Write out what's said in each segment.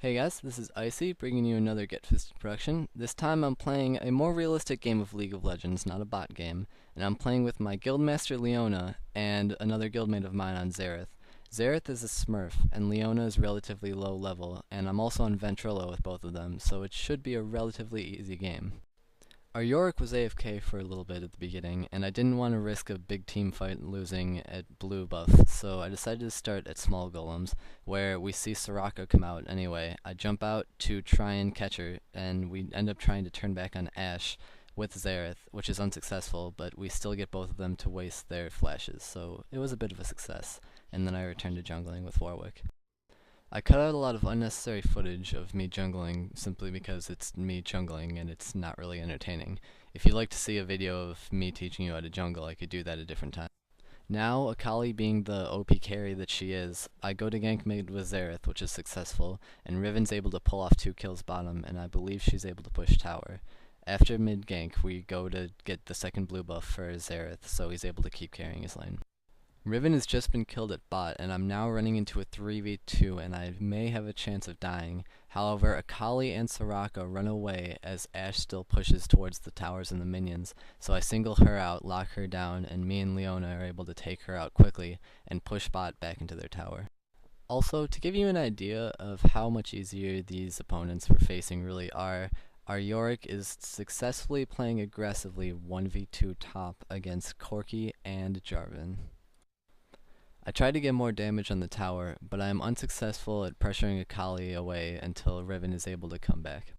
Hey guys, this is Icy, bringing you another Get Fisted production. This time I'm playing a more realistic game of League of Legends, not a bot game, and I'm playing with my guildmaster Leona and another guildmate of mine on Xerath. Xerath is a smurf, and Leona is relatively low level, and I'm also on Ventrilo with both of them, so it should be a relatively easy game. Our Yorick was AFK for a little bit at the beginning, and I didn't want to risk a big team fight losing at blue buff, so I decided to start at small golems, where we see Soraka come out anyway. I jump out to try and catch her, and we end up trying to turn back on Ashe with Xerath, which is unsuccessful, but we still get both of them to waste their flashes, so it was a bit of a success, and then I returned to jungling with Warwick. I cut out a lot of unnecessary footage of me jungling simply because it's me jungling and it's not really entertaining. If you'd like to see a video of me teaching you how to jungle, I could do that at a different time. Now, Akali being the OP carry that she is, I go to gank mid with Xerath, which is successful, and Riven's able to pull off 2 kills bottom, and I believe she's able to push tower. After mid gank, we go to get the second blue buff for Xerath, so he's able to keep carrying his lane. Riven has just been killed at bot, and I'm now running into a 3v2, and I may have a chance of dying. However, Akali and Soraka run away as Ashe still pushes towards the towers and the minions, so I single her out, lock her down, and me and Leona are able to take her out quickly and push bot back into their tower. Also, to give you an idea of how much easier these opponents we're facing really are, our Yorick is successfully playing aggressively 1v2 top against Corki and Jarvan. I try to get more damage on the tower, but I am unsuccessful at pressuring Akali away until Riven is able to come back.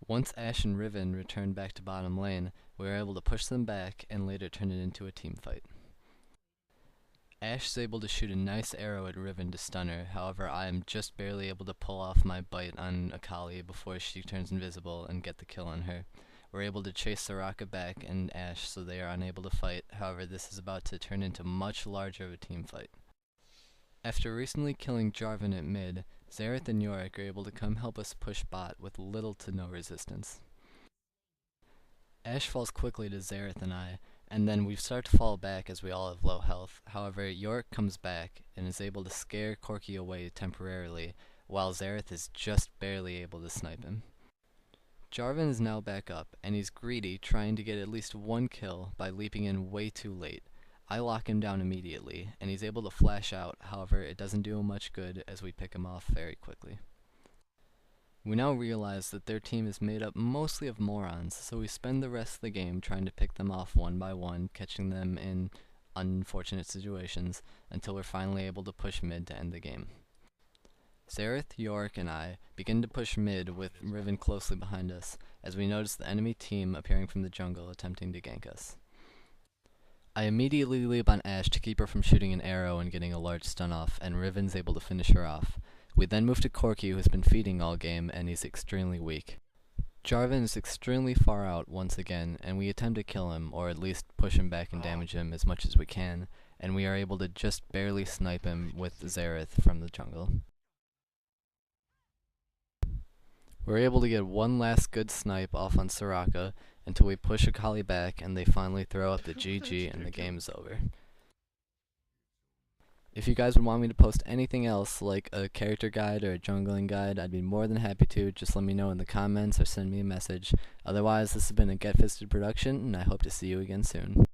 Once Ashe and Riven return back to bottom lane, we are able to push them back and later turn it into a team fight. Ashe is able to shoot a nice arrow at Riven to stun her, however I am just barely able to pull off my bite on Akali before she turns invisible and get the kill on her. We're able to chase Soraka back and Ashe, so they are unable to fight. However, this is about to turn into much larger of a team fight. After recently killing Jarvan at mid, Xerath and Yorick are able to come help us push bot with little to no resistance. Ashe falls quickly to Xerath and I, and then we start to fall back as we all have low health. However, Yorick comes back and is able to scare Corki away temporarily, while Xerath is just barely able to snipe him. Jarvan is now back up, and he's greedy, trying to get at least 1 kill by leaping in way too late. I lock him down immediately, and he's able to flash out, however it doesn't do him much good as we pick him off very quickly. We now realize that their team is made up mostly of morons, so we spend the rest of the game trying to pick them off one by one, catching them in unfortunate situations, until we're finally able to push mid to end the game. Xerath, Yorick, and I begin to push mid with Riven closely behind us, as we notice the enemy team appearing from the jungle attempting to gank us. I immediately leap on Ashe to keep her from shooting an arrow and getting a large stun off, and Riven's able to finish her off. We then move to Corki, who has been feeding all game, and he's extremely weak. Jarvan is extremely far out once again, and we attempt to kill him, or at least push him back and damage him as much as we can, and we are able to just barely snipe him with Xerath from the jungle. We're able to get one last good snipe off on Soraka until we push Akali back and they finally throw up the GG and the game's over. If you guys would want me to post anything else, like a character guide or a jungling guide, I'd be more than happy to. Just let me know in the comments or send me a message. Otherwise, this has been a Get Fisted production, and I hope to see you again soon.